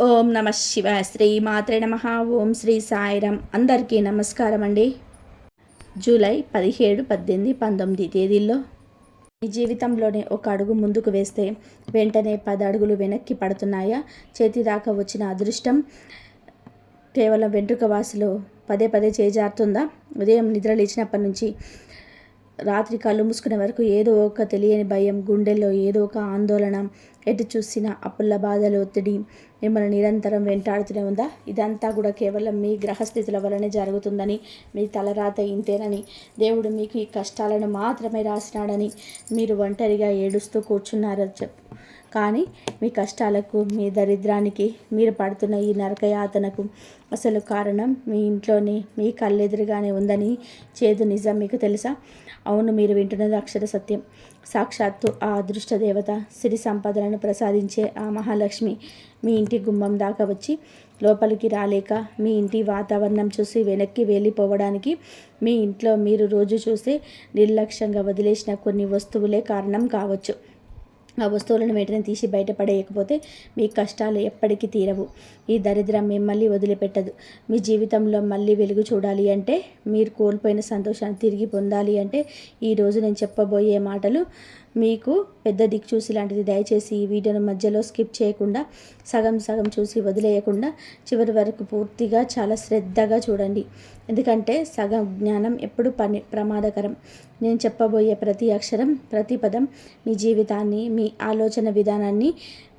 ఓం నమ శివాయ. శ్రీ మాత్రే నమ. ఓం శ్రీ సాయిరాం. అందరికీ నమస్కారం అండి. జూలై 17, 18, 19 తేదీల్లో మీ జీవితంలోనే ఒక అడుగు ముందుకు వేస్తే వెంటనే 10 అడుగులు వెనక్కి పడుతున్నాయా? చేతి దాకా వచ్చిన అదృష్టం కేవలం వెంట్రుక వాసులో పదే పదే చేజారుతుందా? ఉదయం నిద్ర లేచినప్పటి నుంచి రాత్రి కళ్ళు మూసుకునే వరకు ఏదో ఒక తెలియని భయం, గుండెల్లో ఏదో ఒక ఆందోళన, ఎటు చూసిన అప్పుల బాధలు, ఒత్తిడి మిమ్మల్ని నిరంతరం వెంటాడుతూనే ఉందా? ఇదంతా కూడా కేవలం మీ గ్రహస్థితుల వలనే జరుగుతుందని, మీ తలరాత ఇంతేనని, దేవుడు మీకు ఈ కష్టాలను మాత్రమే రాసినాడని మీరు ఒంటరిగా ఏడుస్తూ కూర్చున్నారని చెప్పు. కానీ మీ కష్టాలకు, మీ దరిద్రానికి, మీరు పడుతున్న ఈ నరకయాతనకు అసలు కారణం మీ ఇంట్లోనే, మీ కళ్ళెదురుగానే ఉందని చేదు నిజం మీకు తెలుసా? అవును, మీరు వింటున్నది అక్షర సత్యం. సాక్షాత్తు ఆ అదృష్ట దేవత, సిరి సంపదలను ప్రసాదించే ఆ మహాలక్ష్మి మీ ఇంటి గుమ్మం దాకా వచ్చి లోపలికి రాలేక మీ ఇంటి వాతావరణం చూసి వెనక్కి వెళ్ళిపోవడానికి మీ ఇంట్లో మీరు రోజు చూసే నిర్లక్ష్యంగా వదిలేసిన కొన్ని వస్తువులే కారణం కావచ్చు. ఆ వస్తువులను వెంటనే తీసి బయటపడేయకపోతే మీ కష్టాలు ఎప్పటికీ తీరవు. ఈ దరిద్రం మిమ్మల్ని వదిలిపెట్టదు. మీ జీవితంలో మళ్ళీ వెలుగు చూడాలి అంటే, మీరు కోల్పోయిన సంతోషాన్ని తిరిగి పొందాలి అంటే, ఈరోజు నేను చెప్పబోయే మాటలు మీకు పెద్ద దిక్చూసి లాంటిది. దయచేసి ఈ వీడియోను మధ్యలో స్కిప్ చేయకుండా, సగం సగం చూసి వదిలేయకుండా చివరి వరకు పూర్తిగా చాలా శ్రద్ధగా చూడండి. ఎందుకంటే సగం జ్ఞానం ఎప్పుడు ప్రమాదకరం. నేను చెప్పబోయే ప్రతి అక్షరం, ప్రతి పదం మీ జీవితాన్ని, మీ ఆలోచన విధానాన్ని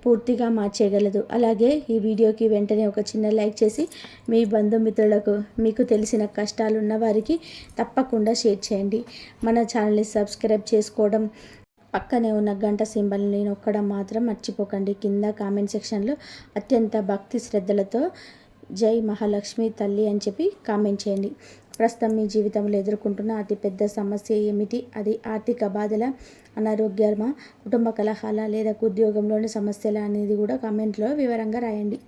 పూర్తిగా మార్చేయగలదు. అలాగే ఈ వీడియోకి వెంటనే ఒక చిన్న లైక్ చేసి మీ బంధుమిత్రులకు, మీకు తెలిసిన కష్టాలు ఉన్న వారికి తప్పకుండా షేర్ చేయండి. మన ఛానల్ని సబ్స్క్రైబ్ చేసుకోవడం, పక్కనే ఉన్న గంట సింబల్ని నొక్కడం మాత్రం మర్చిపోకండి. కింద కామెంట్ సెక్షన్లో అత్యంత భక్తి శ్రద్ధలతో జై మహాలక్ష్మి తల్లి అని చెప్పి కామెంట్ చేయండి. ప్రస్తుతం మీ జీవితంలో ఎదుర్కొంటున్న అతిపెద్ద సమస్య ఏమిటి? అది ఆర్థిక బాధల, అనారోగ్యమా, కుటుంబ కలహాల, లేదా ఉద్యోగంలోని సమస్యల అనేది కూడా కామెంట్లో వివరంగా రాయండి.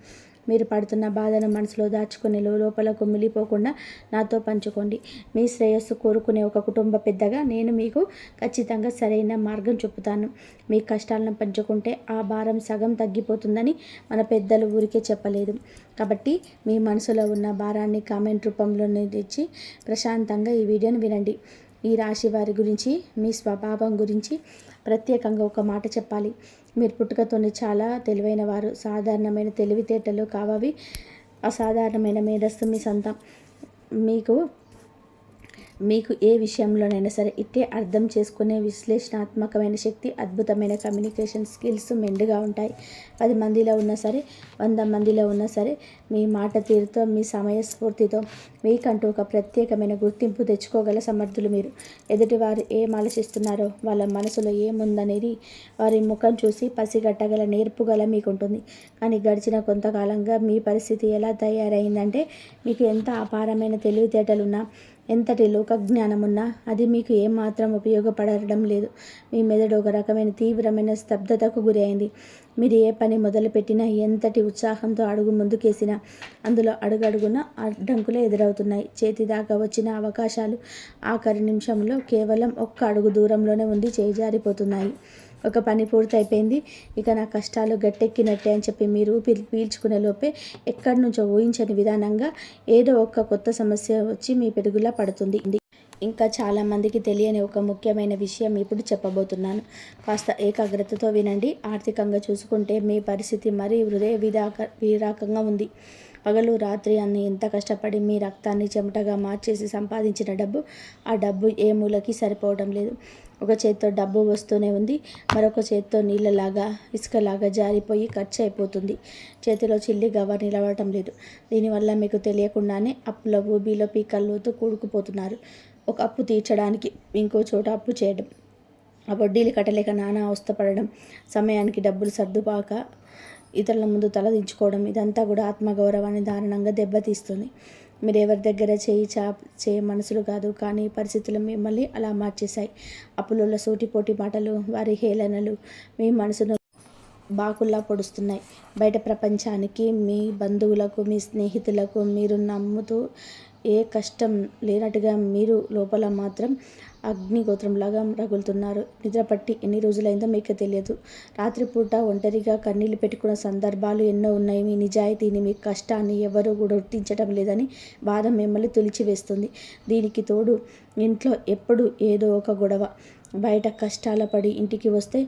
మీరు పడుతున్న బాధను మనసులో దాచుకుని లోపల కుమిలిపోకుండా నాతో పంచుకోండి. మీ శ్రేయస్సు కోరుకునే ఒక కుటుంబ పెద్దగా నేను మీకు ఖచ్చితంగా సరైన మార్గం చూపుతాను. మీ కష్టాలను పంచుకుంటే ఆ భారం సగం తగ్గిపోతుందని మన పెద్దలు ఊరికే చెప్పలేదు. కాబట్టి మీ మనసులో ఉన్న భారాన్ని కామెంట్ రూపంలోనే తెచ్చి ప్రశాంతంగా ఈ వీడియోని వినండి. ఈ రాశి వారి గురించి, మీ స్వభావం గురించి ప్రత్యేకంగా ఒక మాట చెప్పాలి. మీరు పుట్టుకతోనే చాలా తెలివైన వారు. సాధారణమైన తెలివితేటలు కావవి. అసాధారణమైన మేధస్సు మీ సొంతం. మీకు ఏ విషయంలోనైనా సరే ఇట్టే అర్థం చేసుకునే విశ్లేషణాత్మకమైన శక్తి, అద్భుతమైన కమ్యూనికేషన్ స్కిల్స్ మెండుగా ఉంటాయి. 10 మందిలో ఉన్నా సరే, 100 మందిలో ఉన్నా సరే, మీ మాట తీరుతో, మీ సమయస్ఫూర్తితో మీకంటూ ఒక ప్రత్యేకమైన గుర్తింపు తెచ్చుకోగల సమర్థులు మీరు. ఎదుటివారు ఏం ఆలోచిస్తున్నారో, వాళ్ళ మనసులో ఏముందనేది వారి ముఖం చూసి పసిగట్టగల నేర్పుగల మీకుంటుంది. కానీ గడిచిన కొంతకాలంగా మీ పరిస్థితి ఎలా తయారైందంటే, మీకు ఎంత అపారమైన తెలివితేటలున్నా, ఎంతటి లోకజ్ఞానం ఉన్నా అది మీకు ఏమాత్రం ఉపయోగపడడం లేదు. మీ మెదడు ఒక రకమైన తీవ్రమైన స్తబ్దతకు గురి అయింది. మీరు ఏ పని మొదలుపెట్టినా, ఎంతటి ఉత్సాహంతో అడుగు ముందుకేసినా అందులో అడుగడుగున అడ్డంకులే ఎదురవుతున్నాయి. చేతి దాకా వచ్చిన అవకాశాలు ఆఖరి నిమిషంలో కేవలం ఒక్క అడుగు దూరంలోనే ఉండి చేజారిపోతున్నాయి. ఒక పని పూర్తయిపోయింది, ఇక నా కష్టాలు గట్టెక్కినట్టే అని చెప్పి మీరు పీల్చుకునే లోపే ఎక్కడి నుంచో ఊహించని విధానంగా ఏదో ఒక కొత్త సమస్య వచ్చి మీ పెరుగులా పడుతుంది. ఇంకా చాలామందికి తెలియని ఒక ముఖ్యమైన విషయం ఇప్పుడు చెప్పబోతున్నాను. కాస్త ఏకాగ్రతతో వినండి. ఆర్థికంగా చూసుకుంటే మీ పరిస్థితి మరీ హృదయ విరాకంగా ఉంది. పగలు రాత్రి అన్ని ఎంత కష్టపడి మీ రక్తాన్ని చెమటగా మార్చేసి సంపాదించిన డబ్బు, ఆ డబ్బు ఏ మూలకి సరిపోవడం లేదు. ఒక చేత్తో డబ్బు వస్తూనే ఉంది, మరొక చేత్తో నీళ్ళలాగా, ఇసుకలాగా జారిపోయి ఖర్చు అయిపోతుంది. చేతిలో చిల్లి గవ్వ నిలవటం లేదు. దీనివల్ల మీకు తెలియకుండానే అప్పుల ఊబిలో పీకల్లోతూ కూడుకుపోతున్నారు. ఒక అప్పు తీర్చడానికి ఇంకో చోట అప్పు చేయడం, ఆ వడ్డీలు కట్టలేక నానా అవస్థపడడం, సమయానికి డబ్బులు సర్దుబాక ఇతరుల ముందు తలదించుకోవడం, ఇదంతా కూడా ఆత్మగౌరవాన్ని దారుణంగా దెబ్బతీస్తుంది. మీరు ఎవరి దగ్గర చేయ మనసులు కాదు, కానీ పరిస్థితులు మిమ్మల్ని అలా మార్చేశాయి. అప్పులలో సూటిపోటి మాటలు, వారి హేళనలు మీ మనసును బాకుల్లా పొడుస్తున్నాయి. బయట ప్రపంచానికి, మీ బంధువులకు, మీ స్నేహితులకు మీరు నమ్ముతూ ఏ కష్టం లేనట్టుగా మీరు లోపల మాత్రం అగ్నిగోత్రంలాగా రగులుతున్నారు. నిద్రపట్టి ఎన్ని రోజులైందో మీకు తెలియదు. రాత్రిపూట ఒంటరిగా కన్నీళ్లు పెట్టుకున్న సందర్భాలు ఎన్నో ఉన్నాయి. మీ నిజాయితీని, మీ కష్టాన్ని ఎవరు గుర్తించడం లేదని బాధ మిమ్మల్ని తొలిచివేస్తుంది. దీనికి తోడు ఇంట్లో ఎప్పుడు ఏదో ఒక గొడవ. బయట కష్టాల పడి ఇంటికి వస్తే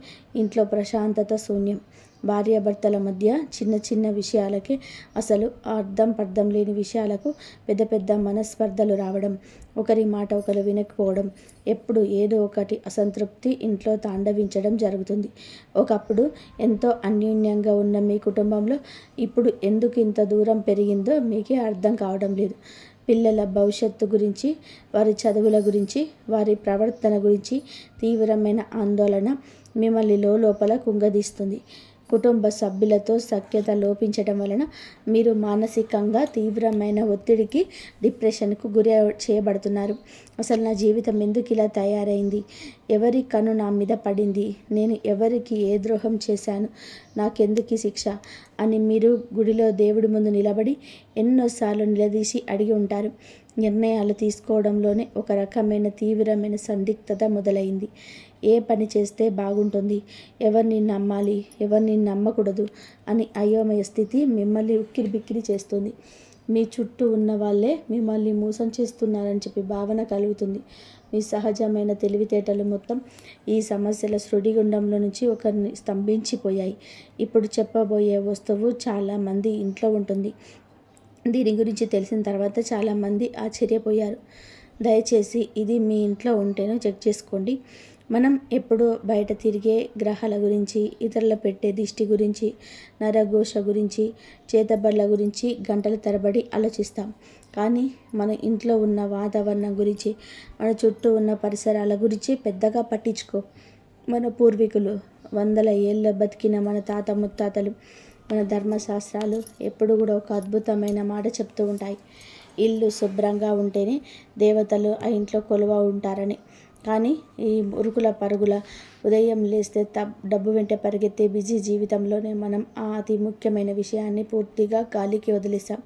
ఇంట్లో ప్రశాంతత శూన్యం. భార్యాభర్తల మధ్య చిన్న చిన్న విషయాలకే, అసలు అర్థం లేని విషయాలకు పెద్ద పెద్ద మనస్పర్ధలు రావడం, ఒకరి మాట ఒకరు వినకపోవడం, ఎప్పుడు ఏదో ఒకటి అసంతృప్తి ఇంట్లో తాండవించడం జరుగుతుంది. ఒకప్పుడు ఎంతో అన్యోన్యంగా ఉన్న మీ కుటుంబంలో ఇప్పుడు ఎందుకు ఇంత దూరం పెరిగిందో మీకే అర్థం కావడం లేదు. పిల్లల భవిష్యత్తు గురించి, వారి చదువుల గురించి, వారి ప్రవర్తన గురించి తీవ్రమైన ఆందోళన మిమ్మల్ని లోపల కుంగదీస్తుంది. కుటుంబ సభ్యులతో సఖ్యత లోపించడం వలన మీరు మానసికంగా తీవ్రమైన ఒత్తిడికి, డిప్రెషన్కు గురి చేయబడుతున్నారు. అసలు నా జీవితం ఎందుకు ఇలా తయారైంది? ఎవరి కన్ను నా మీద పడింది? నేను ఎవరికి ఏ ద్రోహం చేశాను? నాకెందుకు శిక్ష అని మీరు గుడిలో దేవుడి ముందు నిలబడి ఎన్నోసార్లు నిలదీసి అడిగి ఉంటారు. నిర్ణయాలు తీసుకోవడంలోనే ఒక రకమైన తీవ్రమైన సందిగ్ధత మొదలైంది. ఏ పని చేస్తే బాగుంటుంది, ఎవరిని నమ్మాలి, ఎవరిని నమ్మకూడదు అని అయోమయ స్థితి మిమ్మల్ని ఉక్కిరిబిక్కిరి చేస్తుంది. మీ చుట్టూ ఉన్న వాళ్ళే మిమ్మల్ని మోసం చేస్తున్నారని చెప్పి భావన కలుగుతుంది. మీ సహజమైన తెలివితేటలు మొత్తం ఈ సమస్యల సుడిగుండంలో నుంచి ఒకరిని స్తంభించిపోయాయి. ఇప్పుడు చెప్పబోయే వస్తువు చాలామంది ఇంట్లో ఉంటుంది. దీని గురించి తెలిసిన తర్వాత చాలామంది ఆశ్చర్యపోయారు. దయచేసి ఇది మీ ఇంట్లో ఉంటేనో చెక్ చేసుకోండి. మనం ఎప్పుడూ బయట తిరిగే గ్రహాల గురించి, ఇతరుల పెట్టే దిష్టి గురించి, నరఘోష గురించి, చేతబడుల గురించి గంటల తరబడి ఆలోచిస్తాం. కానీ మన ఇంట్లో ఉన్న వాతావరణం గురించి, మన చుట్టూ ఉన్న పరిసరాల గురించి పెద్దగా పట్టించుకో. మన పూర్వీకులు, వందల ఏళ్ళ బతికిన మన తాత ముత్తాతలు, మన ధర్మశాస్త్రాలు ఎప్పుడు కూడా ఒక అద్భుతమైన మాట చెప్తూ ఉంటాయి. ఇల్లు శుభ్రంగా ఉంటేనే దేవతలు ఆ ఇంట్లో కొలువ ఉంటారని. కానీ ఈ ఉరుకుల పరుగుల ఉదయం లేస్తే డబ్బు వెంట పరిగెత్తే బిజీ జీవితంలోనే మనం ఆ అతి ముఖ్యమైన విషయాన్ని పూర్తిగా గాలికి వదిలేసాం.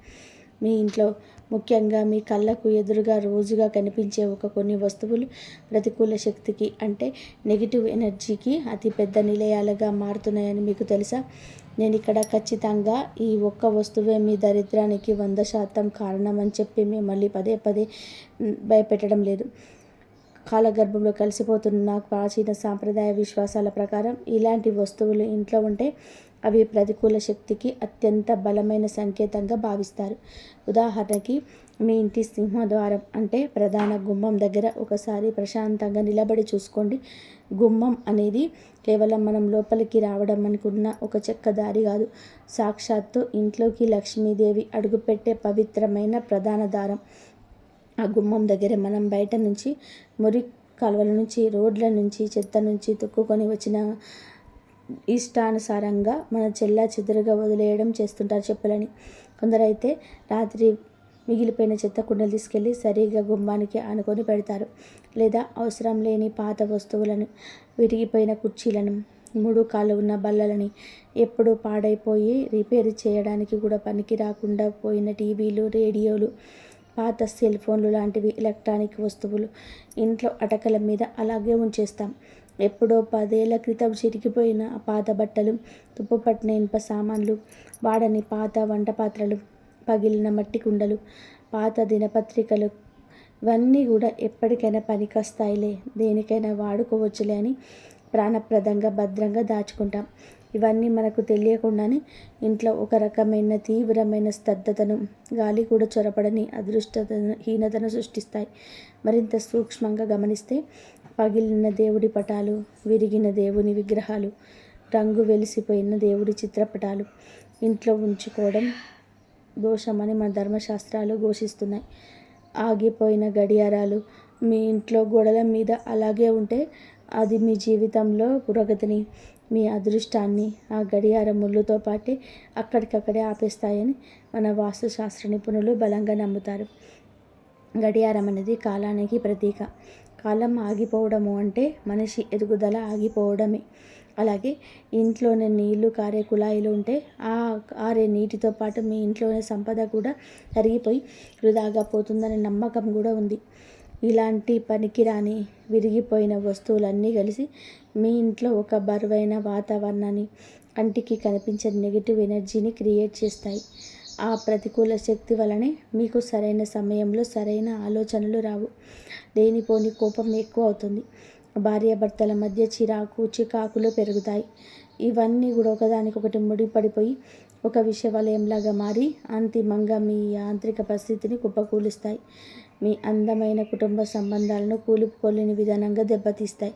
మీ ఇంట్లో, ముఖ్యంగా మీ కళ్ళకు ఎదురుగా రోజుగా కనిపించే కొన్ని వస్తువులు ప్రతికూల శక్తికి, అంటే నెగిటివ్ ఎనర్జీకి అతిపెద్ద నిలయాలుగా మారుతున్నాయని మీకు తెలుసా? నేను ఇక్కడ ఖచ్చితంగా ఈ ఒక్క వస్తువే మీ దరిద్రానికి 100% కారణం అని చెప్పి మిమ్మల్ని పదే పదే భయపెట్టడం లేదు. కాలగర్భంలో కలిసిపోతున్న ప్రాచీన సాంప్రదాయ విశ్వాసాల ప్రకారం ఇలాంటి వస్తువులు ఇంట్లో ఉంటే అవి ప్రతికూల శక్తికి అత్యంత బలమైన సంకేతంగా భావిస్తారు. ఉదాహరణకి, మీ ఇంటి సింహద్వారం అంటే ప్రధాన గుమ్మం దగ్గర ఒకసారి ప్రశాంతంగా నిలబడి చూసుకోండి. గుమ్మం అనేది కేవలం మనం లోపలికి రావడం అనుకున్న ఒక చెక్క దారి కాదు. సాక్షాత్తు ఇంట్లోకి లక్ష్మీదేవి అడుగుపెట్టే పవిత్రమైన ప్రధాన ద్వారం. ఆ గుమ్మం దగ్గర మనం బయట నుంచి, మురి కాలువల నుంచి, రోడ్ల నుంచి, చెత్త నుంచి తొక్కుకొని వచ్చిన ఇష్టానుసారంగా మన చెల్లా చెదురుగా వదిలేయడం చేస్తుంటారు చెప్పులని. కొందరైతే రాత్రి మిగిలిపోయిన చెత్త కుండలు తీసుకెళ్ళి సరిగా గుమ్మానికి ఆనుకొని పెడతారు. లేదా అవసరం లేని పాత వస్తువులను, విరిగిపోయిన కుర్చీలను, 3 కాళ్ళు ఉన్న బల్లలని, ఎప్పుడూ పాడైపోయి రిపేర్ చేయడానికి కూడా పనికి రాకుండా పోయిన టీవీలు, రేడియోలు, పాత సెల్ ఫోన్లు లాంటివి ఎలక్ట్రానిక్ వస్తువులు ఇంట్లో అటకల మీద అలాగే ఉంచేస్తాం. ఎప్పుడో 10 ఏళ్ల క్రితం చిరిగిపోయిన పాత బట్టలు, తుప్పుపట్టిన ఇనుప సామాన్లు, వాడని పాత వంట పాత్రలు, పగిలిన మట్టి కుండలు, పాత దినపత్రికలు, ఇవన్నీ కూడా ఎప్పటికైనా పనికొస్తాయిలే, దేనికైనా వాడుకోవచ్చులే అని ప్రాణప్రదంగా భద్రంగా దాచుకుంటాం. ఇవన్నీ మనకు తెలియకుండానే ఇంట్లో ఒక రకమైన తీవ్రమైన స్తబ్దతను, గాలి కూడా చొరబడని హీనతను సృష్టిస్తాయి. మరింత సూక్ష్మంగా గమనిస్తే పగిలిన దేవుడి పటాలు, విరిగిన దేవుని విగ్రహాలు, రంగు వెలిసిపోయిన దేవుడి చిత్రపటాలు ఇంట్లో ఉంచుకోవడం దోషమని మన ధర్మశాస్త్రాలు ఘోషిస్తున్నాయి. ఆగిపోయిన గడియారాలు మీ ఇంట్లో గోడల మీద అలాగే ఉంటే అది మీ జీవితంలో పురోగతిని, మీ అదృష్టాన్ని ఆ గడియార ముళ్ళుతో పాటే అక్కడికక్కడే ఆపేస్తాయని మన వాస్తుశాస్త్ర నిపుణులు బలంగా నమ్ముతారు. గడియారం అనేది కాలానికి ప్రతీక. కాలం ఆగిపోవడము అంటే మనిషి ఎదుగుదల ఆగిపోవడమే. అలాగే ఇంట్లోనే నీళ్లు కారే కుళాయిలు ఉంటే ఆ కారే నీటితో పాటు మీ ఇంట్లోనే సంపద కూడా కరిగిపోయి వృధాగా పోతుందనే నమ్మకం కూడా ఉంది. ఇలాంటి పనికిరాని విరిగిపోయిన వస్తువులన్నీ కలిసి మీ ఇంట్లో ఒక బరువైన వాతావరణాన్ని, కంటికి కనిపించని నెగిటివ్ ఎనర్జీని క్రియేట్ చేస్తాయి. ఆ ప్రతికూల శక్తి వలనే మీకు సరైన సమయంలో సరైన ఆలోచనలు రావు. లేనిపోని కోపం ఎక్కువ అవుతుంది. భార్యాభర్తల మధ్య చికాకులు పెరుగుతాయి. ఇవన్నీ కూడా ఒకదానికొకటి ముడిపడిపోయి ఒక విషవలయంలాగా మారి అంతిమంగా మీ యాంత్రిక పరిస్థితిని కుప్పకూలుస్తాయి. మీ అందమైన కుటుంబ సంబంధాలను కూలుపుకోలేని విధానంగా దెబ్బతీస్తాయి.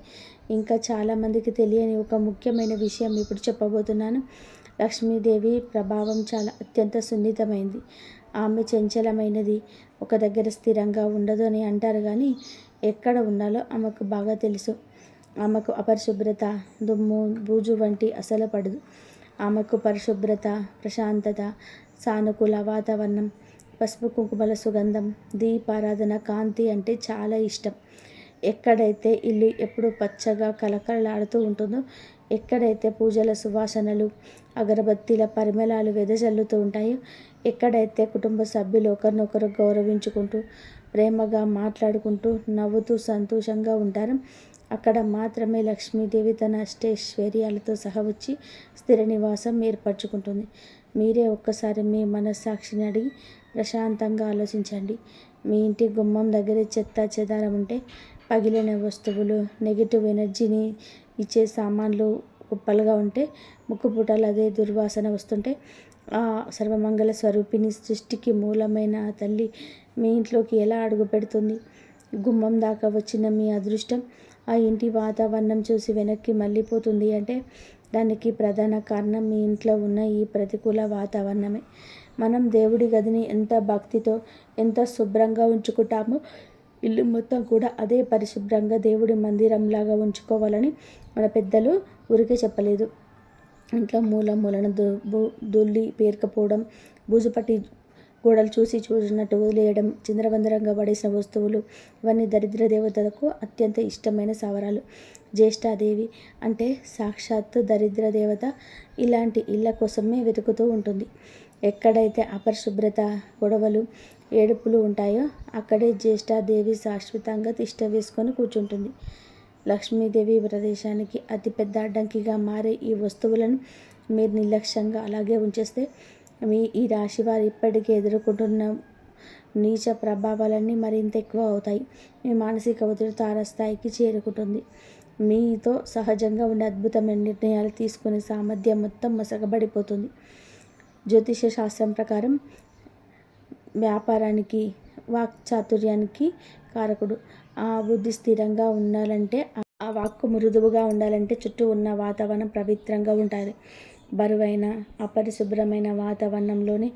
ఇంకా చాలామందికి తెలియని ఒక ముఖ్యమైన విషయం ఇప్పుడు చెప్పబోతున్నాను. లక్ష్మీదేవి ప్రభావం చాలా అత్యంత సున్నితమైంది. ఆమె చంచలమైనది, ఒక దగ్గర స్థిరంగా ఉండదు అని అంటారు, కానీ ఎక్కడ ఉండాలో ఆమెకు బాగా తెలుసు. ఆమెకు అపరిశుభ్రత, దుమ్ము, బూజు వంటి అసలు పడదు. ఆమెకు పరిశుభ్రత, ప్రశాంతత, సానుకూల వాతావరణం, పసుపు కుంకుమల సుగంధం, దీపారాధన, కాంతి అంటే చాలా ఇష్టం. ఎక్కడైతే ఇల్లు ఎప్పుడు పచ్చగా కలకలలాడుతూ ఉంటుందో, ఎక్కడైతే పూజల సువాసనలు, అగరబత్తీల పరిమళాలు వెదజల్లుతూ ఉంటాయో, ఎక్కడైతే కుటుంబ సభ్యులు ఒకరినొకరు గౌరవించుకుంటూ ప్రేమగా మాట్లాడుకుంటూ నవ్వుతూ సంతోషంగా ఉంటారో, అక్కడ మాత్రమే లక్ష్మీదేవి తన అష్టైశ్వర్యాలతో సహా వచ్చి స్థిర నివాసం ఏర్పరచుకుంటుంది. మీరే ఒక్కసారి మీ మనస్సాక్షిని అడిగి ప్రశాంతంగా ఆలోచించండి. మీ ఇంటి గుమ్మం దగ్గర చెత్త చెదారం ఉంటే, పగిలిన వస్తువులు, నెగిటివ్ ఎనర్జీని ఇచ్చే సామాన్లు కుప్పలుగా ఉంటే, ముక్కుపుటలు అదే దుర్వాసన వస్తుంటే, ఆ సర్వమంగళ స్వరూపిణి, సృష్టికి మూలమైన ఆ తల్లి మీ ఇంట్లోకి ఎలా అడుగు పెడుతుంది? గుమ్మం దాకా వచ్చిన మీ అదృష్టం ఆ ఇంటి వాతావరణం చూసి వెనక్కి మళ్ళీపోతుంది అంటే, దానికి ప్రధాన కారణం మీ ఇంట్లో ఉన్న ఈ ప్రతికూల వాతావరణమే. మనం దేవుడి గదిని ఎంత భక్తితో, ఎంత శుభ్రంగా ఉంచుకుంటామో, ఇల్లు మొత్తం కూడా అదే పరిశుభ్రంగా దేవుడి మందిరంలాగా ఉంచుకోవాలని మన పెద్దలు ఊరికే చెప్పలేదు. ఇంట్లో మూలన దొల్లి పేరుకపోవడం, బూజుపట్టి గోడలు చూసినట్టు వదిలేయడం, చిందరవందరంగా పడేసిన వస్తువులు, ఇవన్నీ దరిద్ర దేవతలకు అత్యంత ఇష్టమైన సావరాలు. జ్యేష్ఠాదేవి అంటే సాక్షాత్తు దరిద్ర దేవత ఇలాంటి ఇళ్ళ కోసమే వెతుకుతూ ఉంటుంది. ఎక్కడైతే అపరిశుభ్రత, గొడవలు, ఏడుపులు ఉంటాయో, అక్కడే జ్యేష్ఠాదేవి శాశ్వతంగా తిష్ట వేసుకొని కూర్చుంటుంది. లక్ష్మీదేవి ప్రదేశానికి అతిపెద్ద అడ్డంకిగా మారే ఈ వస్తువులను మీరు నిర్లక్ష్యంగా అలాగే ఉంచేస్తే, మీ ఈ రాశి వారు ఇప్పటికే ఎదుర్కొంటున్న నీచ ప్రభావాలన్నీ మరింత ఎక్కువ అవుతాయి. మీ మానసిక ఒత్తిడి తారస్థాయికి చేరుకుంటుంది. మీతో సహజంగా ఉండే అద్భుతమైన నిర్ణయాలు తీసుకునే సామర్థ్యం మొత్తం మసకబడిపోతుంది. జ్యోతిష శాస్త్రం ప్రకారం వ్యాపారానికి, వాక్చాతుర్యానికి కారకుడు. ఆ బుద్ధి స్థిరంగా ఉండాలంటే, ఆ వాక్కు మృదువుగా ఉండాలంటే చుట్టూ ఉన్న వాతావరణం పవిత్రంగా ఉండాలి. బరువైన, అపరిశుభ్రమైన వాతావరణంలోని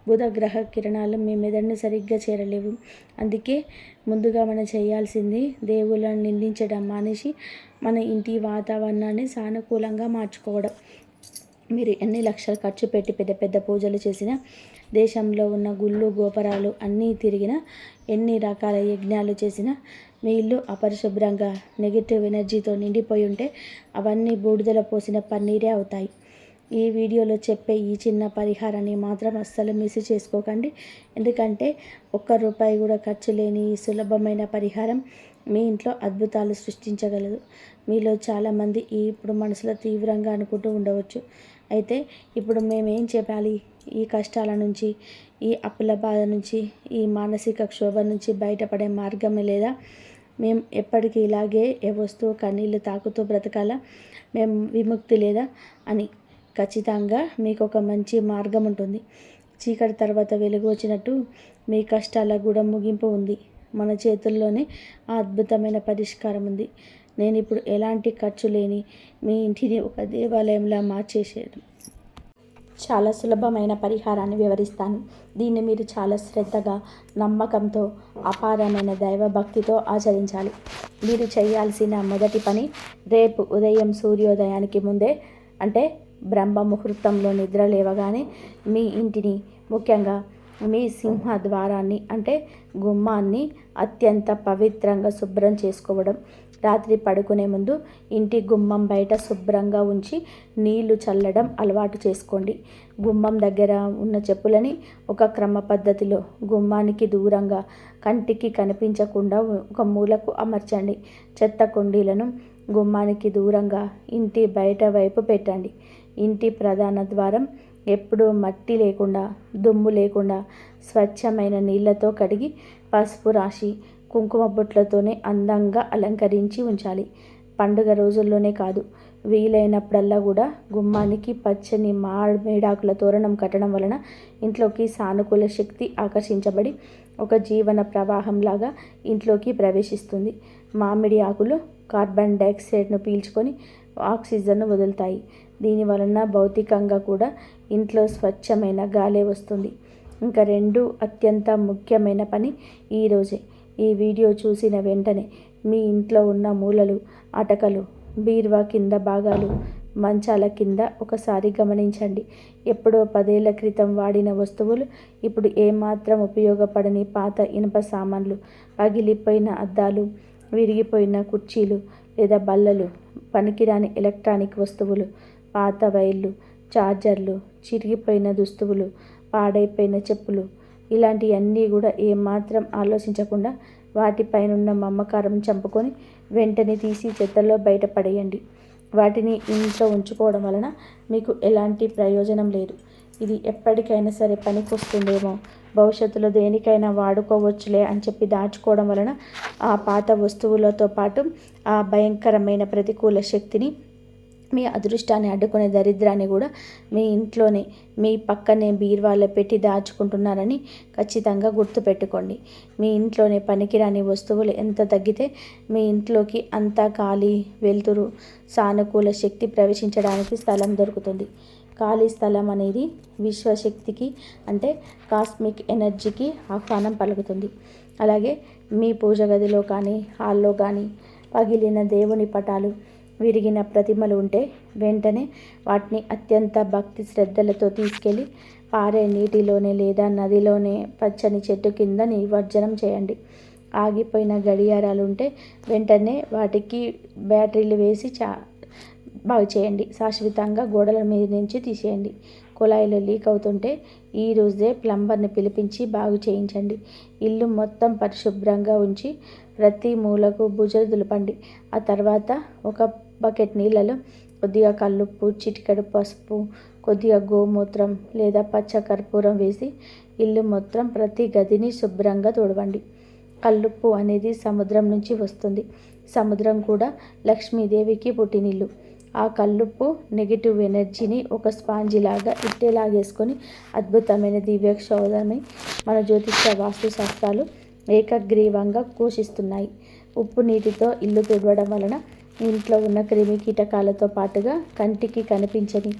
బుధగ్రహ కిరణాలు మీ మెదడుని సరిగ్గా చేరలేవు. అందుకే ముందుగా మనం చేయాల్సింది దేవుళ్ళని నిందించడం మానేసి మన ఇంటి వాతావరణాన్ని సానుకూలంగా మార్చుకోవడం. మీరు ఎన్ని లక్షలు ఖర్చు పెట్టి పెద్ద పెద్ద పూజలు చేసినా, దేశంలో ఉన్న గుళ్ళు గోపురాలు అన్నీ తిరిగినా, ఎన్ని రకాల యజ్ఞాలు చేసినా, మీ ఇల్లు అపరిశుభ్రంగా నెగిటివ్ ఎనర్జీతో నిండిపోయి ఉంటే, అవన్నీ బూడిదల పోసిన పన్నీరే అవుతాయి. ఈ వీడియోలో చెప్పే ఈ చిన్న పరిహారాన్ని మాత్రం అస్సలు మిస్ చేసుకోకండి. ఎందుకంటే ₹1 కూడా ఖర్చు లేని ఈ సులభమైన పరిహారం మీ ఇంట్లో అద్భుతాలు సృష్టించగలదు. మీలో చాలామంది ఇప్పుడు మనసులో తీవ్రంగా అనుకుంటూ ఉండవచ్చు, అయితే ఇప్పుడు మేమేం చెప్పాలి? ఈ కష్టాల నుంచి, ఈ అప్పుల బాధ నుంచి, ఈ మానసిక క్షోభ నుంచి బయటపడే మార్గమే లేదా? మేము ఎప్పటికీ ఇలాగే ఏ వస్తువు కన్నీళ్ళు తాకుతూ బ్రతకాలా? మేము విముక్తి లేదా అని. ఖచ్చితంగా మీకు ఒక మంచి మార్గం ఉంటుంది. చీకటి తర్వాత వెలుగు వచ్చినట్టు మీ కష్టాలకు కూడా ముగింపు ఉంది. మన చేతుల్లోనే ఆ అద్భుతమైన పరిష్కారం ఉంది. నేను ఇప్పుడు ఎలాంటి ఖర్చు లేని మీ ఇంటిని ఒక దేవాలయంలా మార్చేసాను. చాలా సులభమైన పరిహారాన్ని వివరిస్తాను. దీన్ని మీరు చాలా శ్రద్ధగా, నమ్మకంతో, అపారమైన దైవభక్తితో ఆచరించాలి. మీరు చేయాల్సిన మొదటి పని, రేపు ఉదయం సూర్యోదయానికి ముందే, అంటే బ్రహ్మ ముహూర్తంలో నిద్ర లేవగానే మీ ఇంటిని, ముఖ్యంగా మీ సింహద్వారాన్ని అంటే గుమ్మాన్ని అత్యంత పవిత్రంగా శుభ్రం చేసుకోవడం. రాత్రి పడుకునే ముందు ఇంటి గుమ్మం బయట శుభ్రంగా ఉంచి నీళ్లు చల్లడం అలవాటు చేసుకోండి. గుమ్మం దగ్గర ఉన్న చెప్పులని ఒక క్రమ పద్ధతిలో గుమ్మానికి దూరంగా కంటికి కనిపించకుండా ఒక మూలకు అమర్చండి. చెత్త కుండీలను గుమ్మానికి దూరంగా ఇంటి బయట వైపు పెట్టండి. ఇంటి ప్రధాన ద్వారం ఎప్పుడూ మట్టి లేకుండా, దుమ్ము లేకుండా స్వచ్ఛమైన నీళ్లతో కడిగి పసుపు రాసి కుంకుమ బొట్లతోనే అందంగా అలంకరించి ఉంచాలి. పండుగ రోజుల్లోనే కాదు, వీలైనప్పుడల్లా కూడా గుమ్మానికి పచ్చని మేడాకుల తోరణం కట్టడం వలన ఇంట్లోకి సానుకూల శక్తి ఆకర్షించబడి ఒక జీవన ప్రవాహంలాగా ఇంట్లోకి ప్రవేశిస్తుంది. మామిడి ఆకులు కార్బన్ డైఆక్సైడ్ను పీల్చుకొని ఆక్సిజన్ను వదులుతాయి. దీని వలన భౌతికంగా కూడా ఇంట్లో స్వచ్ఛమైన గాలే వస్తుంది. ఇంకా రెండు అత్యంత ముఖ్యమైన పని ఈరోజే. ఈ వీడియో చూసిన వెంటనే మీ ఇంట్లో ఉన్న మూలలు, అటకలు, బీరువా కింద భాగాలు, మంచాల కింద ఒకసారి గమనించండి. ఎప్పుడో 10 ఏళ్ల క్రితం వాడిన వస్తువులు, ఇప్పుడు ఏమాత్రం ఉపయోగపడని పాత ఇనుప సామాన్లు, పగిలిపోయిన అద్దాలు, విరిగిపోయిన కుర్చీలు లేదా బల్లలు, పనికిరాని ఎలక్ట్రానిక్ వస్తువులు, పాత వైర్లు, చార్జర్లు, చిరిగిపోయిన దుస్తువులు, పాడైపోయిన చెప్పులు, ఇలాంటివన్నీ కూడా ఏమాత్రం ఆలోచించకుండా వాటిపైనున్న మమకారం చంపుకొని వెంటనే తీసి చెత్తలో బయటపడేయండి. వాటిని ఇంట్లో ఉంచుకోవడం వలన మీకు ఎలాంటి ప్రయోజనం లేదు. ఇది ఎప్పటికైనా సరే పనికొస్తుందేమో, భవిష్యత్తులో దేనికైనా వాడుకోవచ్చులే అని చెప్పి దాచుకోవడం వలన ఆ పాత వస్తువులతో పాటు ఆ భయంకరమైన ప్రతికూల శక్తిని, మీ అదృష్టాన్ని అడ్డుకునే దరిద్రాన్ని కూడా మీ ఇంట్లోనే, మీ పక్కనే బీరువాలో పెట్టి దాచుకుంటున్నారని ఖచ్చితంగా గుర్తుపెట్టుకోండి. మీ ఇంట్లోనే పనికిరాని వస్తువులు ఎంత తగ్గితే మీ ఇంట్లోకి అంతా ఖాళీ, వెలుతురు, సానుకూల శక్తి ప్రవేశించడానికి స్థలం దొరుకుతుంది. ఖాళీ స్థలం అనేది విశ్వశక్తికి, అంటే కాస్మిక్ ఎనర్జీకి ఆహ్వానం పలుకుతుంది. అలాగే మీ పూజ గదిలో కానీ, హాల్లో కానీ పగిలిన దేవుని పటాలు, విరిగిన ప్రతిమలు ఉంటే వెంటనే వాటిని అత్యంత భక్తి శ్రద్ధలతో తీసుకెళ్ళి పారే నీటిలోనే లేదా నదిలోనే పచ్చని చెట్టు కింద నిమజ్జనం చేయండి. ఆగిపోయిన గడియారాలు ఉంటే వెంటనే వాటికి బ్యాటరీలు వేసి బాగు చేయండి. శాశ్వతంగా గోడల మీద నుంచి తీసేయండి. కుళాయిలో లీక్ అవుతుంటే ఈ రోజే ప్లంబర్ని పిలిపించి బాగు చేయించండి. ఇల్లు మొత్తం పరిశుభ్రంగా ఉంచి ప్రతి మూలకు బుజలు దులపండి. ఆ తర్వాత ఒక బకెట్ నీళ్ళలో కొద్దిగా కల్లుప్పు, చిటికెడు పసుపు, కొద్దిగా గోమూత్రం లేదా పచ్చ కర్పూరం వేసి ఇల్లు మొత్తం ప్రతి గదిని శుభ్రంగా తుడవండి. కల్లుప్పు అనేది సముద్రం నుంచి వస్తుంది. సముద్రం కూడా లక్ష్మీదేవికి పుట్టినిల్లు. ఆ కల్లుప్పు నెగిటివ్ ఎనర్జీని ఒక స్పాంజిలాగా ఇట్టేలాగేసుకొని అద్భుతమైన దివ్యక్షోధమై మన జ్యోతిష్య వాస్తు శాస్త్రాలు ఏకగ్రీవంగా పోషిస్తున్నాయి. ఉప్పు నీటితో ఇల్లు తుడవడం వలన ఇంట్లో ఉన్న క్రిమి కీటకాలతో పాటుగా కంటికి కనిపించని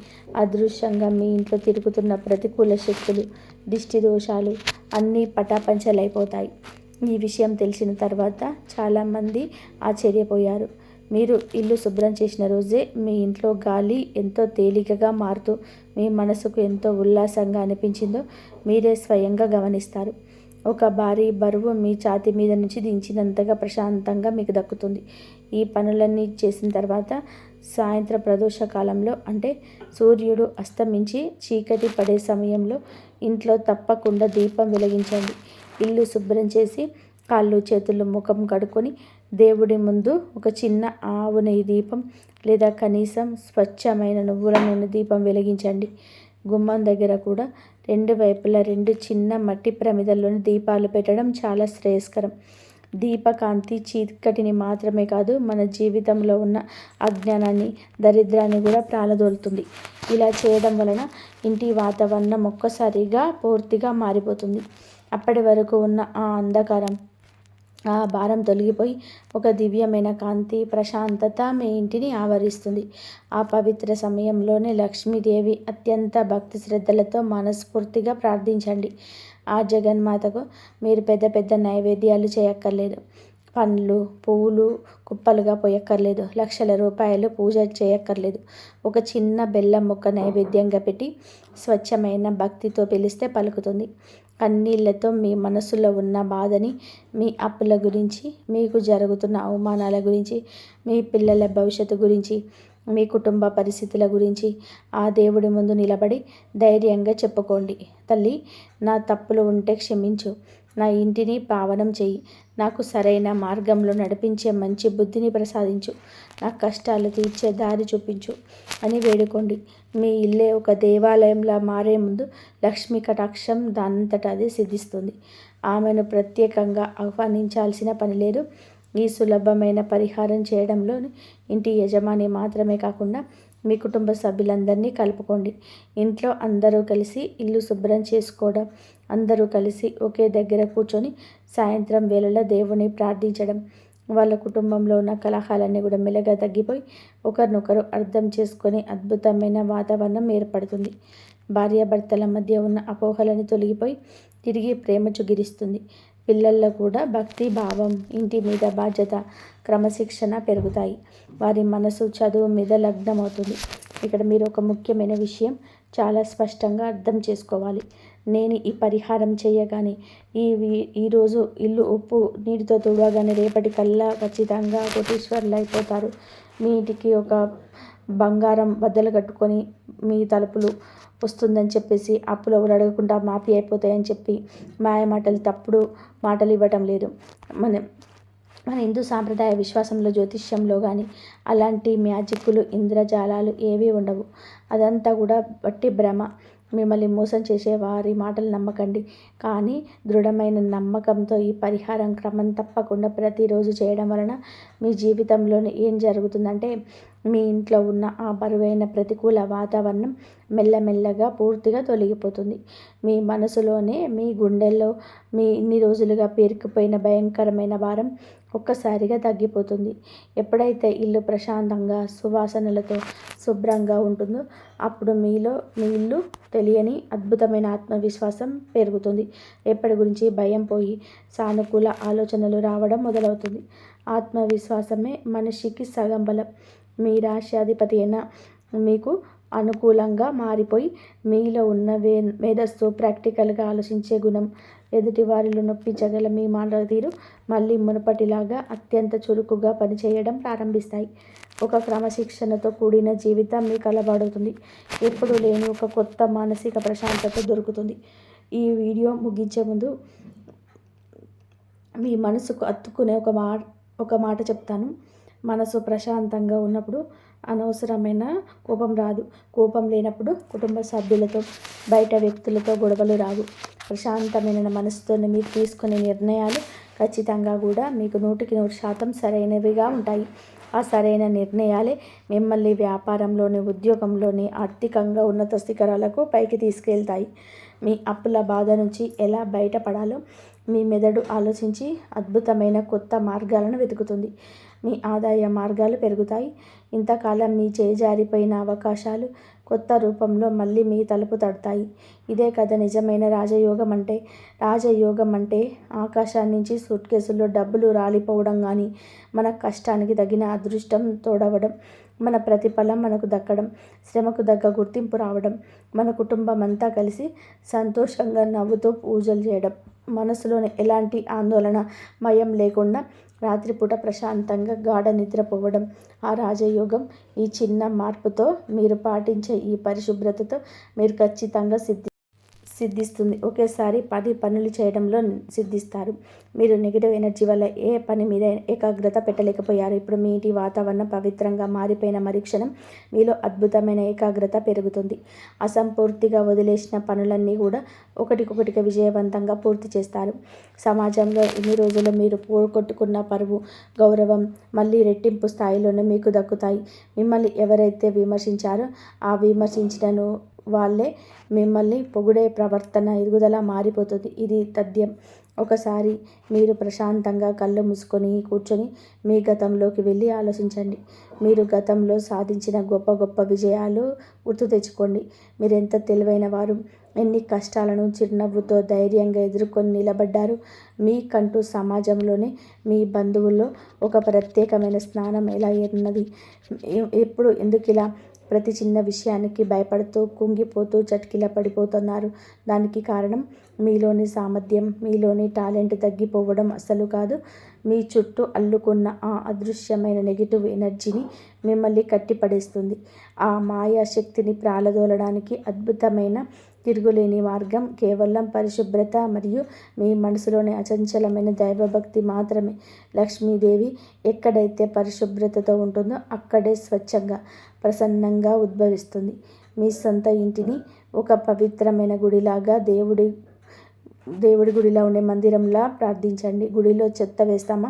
అదృశ్యంగా మీ ఇంట్లో తిరుగుతున్న ప్రతికూల శక్తులు, దిష్టి దోషాలు అన్నీ పటాపంచలైపోతాయి. ఈ విషయం తెలిసిన తర్వాత చాలామంది ఆశ్చర్యపోయారు. మీరు ఇల్లు శుభ్రం చేసిన రోజే మీ ఇంట్లో గాలి ఎంతో తేలికగా మారుతూ మీ మనసుకు ఎంతో ఉల్లాసంగా అనిపించిందో మీరే స్వయంగా గమనిస్తారు. ఒక భారీ బరువు మీ ఛాతీ మీద నుంచి దించినంతగా ప్రశాంతంగా మీకు దక్కుతుంది. ఈ పనులన్నీ చేసిన తర్వాత సాయంత్ర ప్రదోష కాలంలో, అంటే సూర్యుడు అస్తమించి చీకటి పడే సమయంలో ఇంట్లో తప్పకుండా దీపం వెలిగించండి. ఇల్లు శుభ్రం చేసి కాళ్ళు, చేతులు, ముఖం కడుక్కొని దేవుడి ముందు ఒక చిన్న ఆవు నెయ్యి దీపం లేదా కనీసం స్వచ్ఛమైన నువ్వుల నూనె దీపం వెలిగించండి. గుమ్మం దగ్గర కూడా 2 వైపులా 2 చిన్న మట్టి ప్రమిదల్లోని దీపాలు పెట్టడం చాలా శ్రేయస్కరం. దీపకాంతి చీకటిని మాత్రమే కాదు, మన జీవితంలో ఉన్న అజ్ఞానాన్ని, దరిద్రాన్ని కూడా ప్రాలదోలుతుంది. ఇలా చేయడం వలన ఇంటి వాతావరణం ఒక్కసారిగా పూర్తిగా మారిపోతుంది. అప్పటి వరకు ఉన్న ఆ అంధకారం, ఆ భారం తొలగిపోయి ఒక దివ్యమైన కాంతి, ప్రశాంతత మీ ఇంటిని ఆవరిస్తుంది. ఆ పవిత్ర సమయంలోనే లక్ష్మీదేవి అత్యంత భక్తి శ్రద్ధలతో మనస్ఫూర్తిగా ప్రార్థించండి. ఆ జగన్మాతకు మీరు పెద్ద పెద్ద నైవేద్యాలు చేయక్కర్లేదు. పండ్లు పువ్వులు కుప్పలుగా పోయక్కర్లేదు, లక్షల రూపాయలు పూజ చేయక్కర్లేదు. ఒక చిన్న బెల్లం ముక్క నైవేద్యంగా పెట్టి స్వచ్ఛమైన భక్తితో పిలిస్తే పలుకుతుంది. కన్నీళ్లతో మీ మనసులో ఉన్న బాధని, మీ అప్పుల గురించి, మీకు జరుగుతున్న అవమానాల గురించి, మీ పిల్లల భవిష్యత్తు గురించి, మీ కుటుంబ పరిస్థితుల గురించి ఆ దేవుడి ముందు నిలబడి ధైర్యంగా చెప్పుకోండి. తల్లి, నా తప్పులు ఉంటే క్షమించు, నా ఇంటిని పావనం చెయ్యి, నాకు సరైన మార్గంలో నడిపించే మంచి బుద్ధిని ప్రసాదించు, నా కష్టాలు తీర్చే దారి చూపించు అని వేడుకోండి. మీ ఇల్లే ఒక దేవాలయంలా మారే ముందు లక్ష్మీ కటాక్షం దానంతట అదే సిద్ధిస్తుంది. ఆమెను ప్రత్యేకంగా ఆహ్వానించాల్సిన పని లేదు. ఈ సులభమైన పరిహారం చేయడంలో ఇంటి యజమాని మాత్రమే కాకుండా మీ కుటుంబ సభ్యులందరినీ కలుపుకోండి. ఇంట్లో అందరూ కలిసి ఇల్లు శుభ్రం చేసుకోవడం, అందరూ కలిసి ఒకే దగ్గర కూర్చొని సాయంత్రం వేళలో దేవుని ప్రార్థించడం, వాళ్ళ కుటుంబంలో ఉన్న కలహాలన్నీ కూడా మెల్లగా తగ్గిపోయి ఒకరినొకరు అర్థం చేసుకొని అద్భుతమైన వాతావరణం ఏర్పడుతుంది. భార్యాభర్తల మధ్య ఉన్న అపోహలను తొలగిపోయి తిరిగి ప్రేమ చుగిరిస్తుంది. పిల్లల్లో కూడా భక్తి భావం, ఇంటి మీద బాధ్యత, క్రమశిక్షణ పెరుగుతాయి. వారి మనసు చదువు మీద లగ్నమవుతుంది. ఇక్కడ మీరు ఒక ముఖ్యమైన విషయం చాలా స్పష్టంగా అర్థం చేసుకోవాలి. నేను ఈ పరిహారం చేయగానే ఈరోజు ఇల్లు ఉప్పు నీటితో తుడవగానే రేపటి కల్లా ఖచ్చితంగా కోటీశ్వరులు అయిపోతారు. మీ ఇంటికి ఒక బంగారం బద్దలు కట్టుకొని మీ తలుపులు వస్తుందని చెప్పేసి అప్పులు ఎవరు అడగకుండా మాఫీ అయిపోతాయని చెప్పి మాయ మాటలు, తప్పుడు మాటలు ఇవ్వటం లేదు. మన హిందూ సాంప్రదాయ విశ్వాసంలో, జ్యోతిష్యంలో కానీ అలాంటి మ్యాజిక్కులు, ఇంద్రజాలాలు ఏవీ ఉండవు. అదంతా కూడా వట్టి భ్రమ. మిమ్మల్ని మోసం చేసే వారి మాటలు నమ్మకండి. కానీ దృఢమైన నమ్మకంతో ఈ పరిహారం క్రమం తప్పకుండా ప్రతిరోజు చేయడం వలన మీ జీవితంలోని ఏం జరుగుతుందంటే, మీ ఇంట్లో ఉన్న ఆ బరువైన ప్రతికూల వాతావరణం మెల్లమెల్లగా పూర్తిగా తొలగిపోతుంది. మీ మనసులోనే, మీ గుండెల్లో మీ ఇన్ని రోజులుగా పేరుకుపోయిన భయంకరమైన భారం ఒక్కసారిగా తగ్గిపోతుంది. ఎప్పుడైతే ఇల్లు ప్రశాంతంగా, సువాసనలతో శుభ్రంగా ఉంటుందో అప్పుడు మీ ఇల్లు తెలియని అద్భుతమైన ఆత్మవిశ్వాసం పెరుగుతుంది. ఎప్పటి గురించి భయం పోయి సానుకూల ఆలోచనలు రావడం మొదలవుతుంది. ఆత్మవిశ్వాసమే మనిషికి సగం బలం. మీ రాశ్యాధిపతి అయిన మీకు అనుకూలంగా మారిపోయి మీలో ఉన్న మేధస్సు, ప్రాక్టికల్గా ఆలోచించే గుణం, ఎదుటి వారిలో నొప్పించగల మీ మాట తీరు మళ్ళీ మునుపటిలాగా అత్యంత చురుకుగా పనిచేయడం ప్రారంభిస్తాయి. ఒక క్రమశిక్షణతో కూడిన జీవితం మీకు అలవాడవుతుంది. ఎప్పుడూ లేని ఒక కొత్త మానసిక ప్రశాంతత దొరుకుతుంది. ఈ వీడియో ముగించే ముందు మీ మనసుకు హత్తుకునే ఒక మాట చెప్తాను. మనసు ప్రశాంతంగా ఉన్నప్పుడు అనవసరమైన కోపం రాదు. కోపం లేనప్పుడు కుటుంబ సభ్యులతో, బయట వ్యక్తులతో గొడవలు రావు. ప్రశాంతమైన మనసుతో మీరు తీసుకునే నిర్ణయాలు ఖచ్చితంగా కూడా మీకు 100% సరైనవిగా ఉంటాయి. ఆ సరైన నిర్ణయాలే మిమ్మల్ని వ్యాపారంలోని, ఉద్యోగంలోని, ఆర్థికంగా ఉన్నత శిఖరాలకు పైకి తీసుకెళ్తాయి. మీ అప్పుల బాధ నుంచి ఎలా బయటపడాలో మీ మెదడు ఆలోచించి అద్భుతమైన కొత్త మార్గాలను వెతుకుతుంది. మీ ఆదాయ మార్గాలు పెరుగుతాయి. ఇంతకాలం మీ చేజారిపోయిన అవకాశాలు కొత్త రూపంలో మళ్ళీ మీ తలుపు తడతాయి. ఇదే కదా నిజమైన రాజయోగం అంటే. రాజయోగం అంటే ఆకాశం నుంచి సూట్ కేసుల్లో డబ్బులు రాలిపోవడం కానీ, మన కష్టానికి తగిన అదృష్టం తోడవడం, మన ప్రతిఫలం మనకు దక్కడం, శ్రమకు తగ్గ గుర్తింపు రావడం, మన కుటుంబం అంతా కలిసి సంతోషంగా నవ్వుతూ పూజలు చేయడం, మనసులోని ఎలాంటి ఆందోళన మయం లేకుండా రాత్రిపూట ప్రశాంతంగా గాఢ నిద్రపోవడం. ఆ రాజయోగం ఈ చిన్న మార్పుతో, మీరు పాటించే ఈ పరిశుభ్రతతో మీరు ఖచ్చితంగా సిద్ధిస్తుంది. ఒకేసారి 10 పనులు చేయడంలో సిద్ధిస్తారు. మీరు నెగిటివ్ ఎనర్జీ వల్ల ఏ పని మీద ఏకాగ్రత పెట్టలేకపోయారు. ఇప్పుడు మీ ఇంటి వాతావరణం పవిత్రంగా మారిపోయిన మరుక్షణం మీలో అద్భుతమైన ఏకాగ్రత పెరుగుతుంది. అసంపూర్తిగా వదిలేసిన పనులన్నీ కూడా ఒకటికొకటిగా విజయవంతంగా పూర్తి చేస్తారు. సమాజంలో ఇన్ని రోజులు మీరు పోగొట్టుకున్న పరువు, గౌరవం మళ్ళీ రెట్టింపు స్థాయిలోనే మీకు దక్కుతాయి. మిమ్మల్ని ఎవరైతే విమర్శించారో ఆ విమర్శించిన వాళ్ళే మిమ్మల్ని పొగిడే ప్రవర్తన, ఎదుగుదల మారిపోతుంది. ఇది తథ్యం. ఒకసారి మీరు ప్రశాంతంగా కళ్ళు మూసుకొని కూర్చొని మీ గతంలోకి వెళ్ళి ఆలోచించండి. మీరు గతంలో సాధించిన గొప్ప గొప్ప విజయాలు గుర్తు తెచ్చుకోండి. మీరెంత తెలివైన వారు, ఎన్ని కష్టాలను చిరునవ్వుతో ధైర్యంగా ఎదుర్కొని నిలబడ్డారు. మీకంటూ సమాజంలోనే మీ బంధువుల్లో ఒక ప్రత్యేకమైన స్థానం ఎలా ఉన్నది? ఎప్పుడు ఎందుకిలా ప్రతి చిన్న విషయానికి భయపడుతూ కుంగిపోతూ చటికిల పడిపోతున్నారు? దానికి కారణం మీలోని సామర్థ్యం, మీలోని టాలెంట్ తగ్గిపోవడం అస్సలు కాదు. మీ చుట్టూ అల్లుకున్న ఆ అదృశ్యమైన నెగిటివ్ ఎనర్జీని మిమ్మల్ని కట్టిపడేస్తుంది. ఆ మాయా శక్తిని ప్రాలదోలడానికి అద్భుతమైన తిరుగులేని మార్గం కేవలం పరిశుభ్రత మరియు మీ మనసులోని అచంచలమైన దైవభక్తి మాత్రమే. లక్ష్మీదేవి ఎక్కడైతే పరిశుభ్రతతో ఉంటుందో అక్కడే స్వచ్ఛంగా, ప్రసన్నంగా ఉద్భవిస్తుంది. మీ సొంత ఇంటిని ఒక పవిత్రమైన గుడిలాగా దేవుడి గుడిలో ఉండే మందిరంలా ప్రార్థించండి. గుడిలో చెత్త వేస్తామా?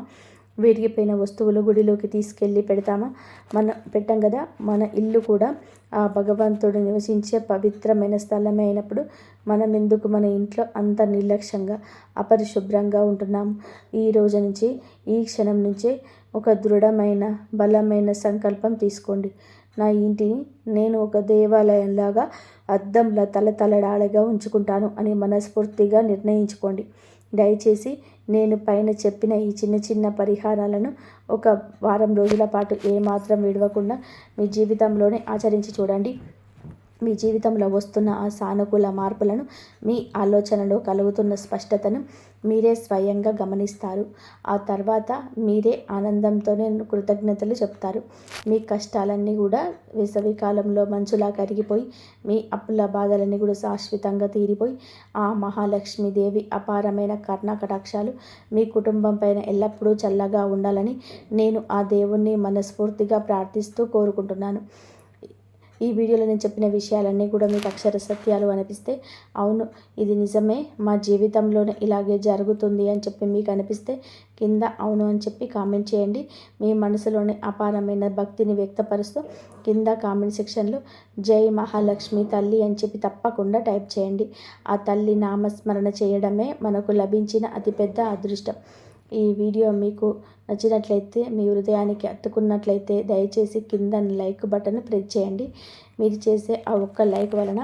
విరిగిపోయిన వస్తువులు గుడిలోకి తీసుకెళ్ళి పెట్టాం కదా. మన ఇల్లు కూడా ఆ భగవంతుడు నివసించే పవిత్రమైన స్థలమే అయినప్పుడు మనం ఎందుకు మన ఇంట్లో అంత నిర్లక్ష్యంగా, అపరిశుభ్రంగా ఉంటున్నాము? ఈ రోజు నుంచి, ఈ క్షణం నుంచే ఒక దృఢమైన, బలమైన సంకల్పం తీసుకోండి. నా ఇంటిని నేను ఒక దేవాలయంలాగా అద్దంలా తలతలడాలుగా ఉంచుకుంటాను అని మనస్ఫూర్తిగా నిర్ణయించుకోండి. దయచేసి నేను పైన చెప్పిన ఈ చిన్న చిన్న పరిహారాలను ఒక వారం రోజుల పాటు ఏమాత్రం విడవకుండా మీ జీవితంలోనే ఆచరించి చూడండి. మీ జీవితంలో వస్తున్న ఆ సానుకూల మార్పులను, మీ ఆలోచనలో కలుగుతున్న స్పష్టతను మీరే స్వయంగా గమనిస్తారు. ఆ తర్వాత మీరే ఆనందంతోనే కృతజ్ఞతలు చెప్తారు. మీ కష్టాలన్నీ కూడా వేసవికాలంలో మంచులా కరిగిపోయి, మీ అప్పుల బాధలన్నీ కూడా శాశ్వతంగా తీరిపోయి, ఆ మహాలక్ష్మీదేవి అపారమైన కరుణాకటాక్షాలు మీ కుటుంబం పైన ఎల్లప్పుడూ చల్లగా ఉండాలని నేను ఆ దేవుణ్ణి మనస్ఫూర్తిగా ప్రార్థిస్తూ కోరుకుంటున్నాను. ఈ వీడియోలో నేను చెప్పిన విషయాలన్నీ కూడా మీకు అక్షర సత్యాలు అనిపిస్తే, అవును ఇది నిజమే, మా జీవితంలోనే ఇలాగే జరుగుతుంది అని చెప్పి మీకు అనిపిస్తే కింద అవును అని చెప్పి కామెంట్ చేయండి. మీ మనసులోని అపారమైన భక్తిని వ్యక్తపరుస్తూ కింద కామెంట్ సెక్షన్లో జై మహాలక్ష్మి తల్లి అని చెప్పి తప్పకుండా టైప్ చేయండి. ఆ తల్లి నామస్మరణ చేయడమే మనకు లభించిన అతిపెద్ద అదృష్టం. ఈ వీడియో మీకు నచ్చినట్లయితే, మీ హృదయానికి హత్తుకున్నట్లయితే దయచేసి కింద లైక్ బటన్ ప్రెస్ చేయండి. మీరు చేసే ఆ ఒక్క లైక్ వలన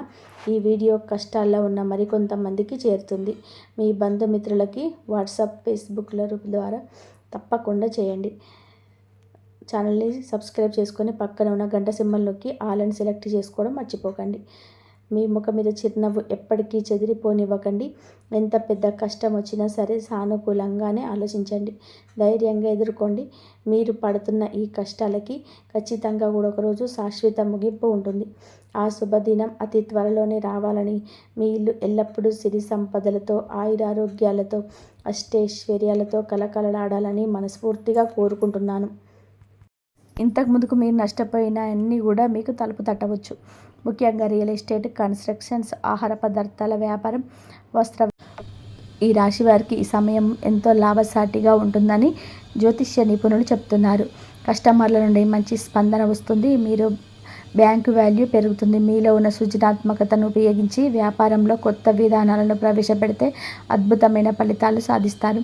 ఈ వీడియో కష్టాల్లో ఉన్న మరికొంతమందికి చేరుతుంది. మీ బంధుమిత్రులకి వాట్సాప్, ఫేస్బుక్ల ద్వారా తప్పకుండా చేయండి. ఛానల్ని సబ్స్క్రైబ్ చేసుకొని పక్కన ఉన్న గంట సింబల్ నొక్కి ఆల్ అని సెలెక్ట్ చేసుకోవడం మర్చిపోకండి. మీ ముఖం మీద చిరునవ్వు ఎప్పటికీ చెదిరిపోనివ్వకండి. ఎంత పెద్ద కష్టం వచ్చినా సరే సానుకూలంగానే ఆలోచించండి. ధైర్యంగా ఎదుర్కోండి. మీరు పడుతున్న ఈ కష్టాలకి ఖచ్చితంగా కూడా ఒకరోజు శాశ్వత ముగింపు ఉంటుంది. ఆ శుభదినం అతి త్వరలోనే రావాలని, మీ ఇల్లు ఎల్లప్పుడూ సిరి సంపదలతో, ఆయురారోగ్యాలతో, అష్టైశ్వర్యాలతో కలకలలాడాలని మనస్ఫూర్తిగా కోరుకుంటున్నాను. ఇంతకుముందుకు మీరు నష్టపోయిన అన్నీ కూడా మీకు తలుపు తట్టవచ్చు. ముఖ్యంగా రియల్ ఎస్టేట్, కన్స్ట్రక్షన్స్, ఆహార పదార్థాల వ్యాపారం, వస్త్ర ఈ రాశి వారికి ఈ సమయం ఎంతో లాభసాటిగా ఉంటుందని జ్యోతిష్య నిపుణులు చెప్తున్నారు. కస్టమర్ల నుండి మంచి స్పందన వస్తుంది. మీరు బ్యాంకు వాల్యూ పెరుగుతుంది. మీలో ఉన్న సృజనాత్మకతను ఉపయోగించి వ్యాపారంలో కొత్త విధానాలను ప్రవేశపెడితే అద్భుతమైన ఫలితాలు సాధిస్తారు.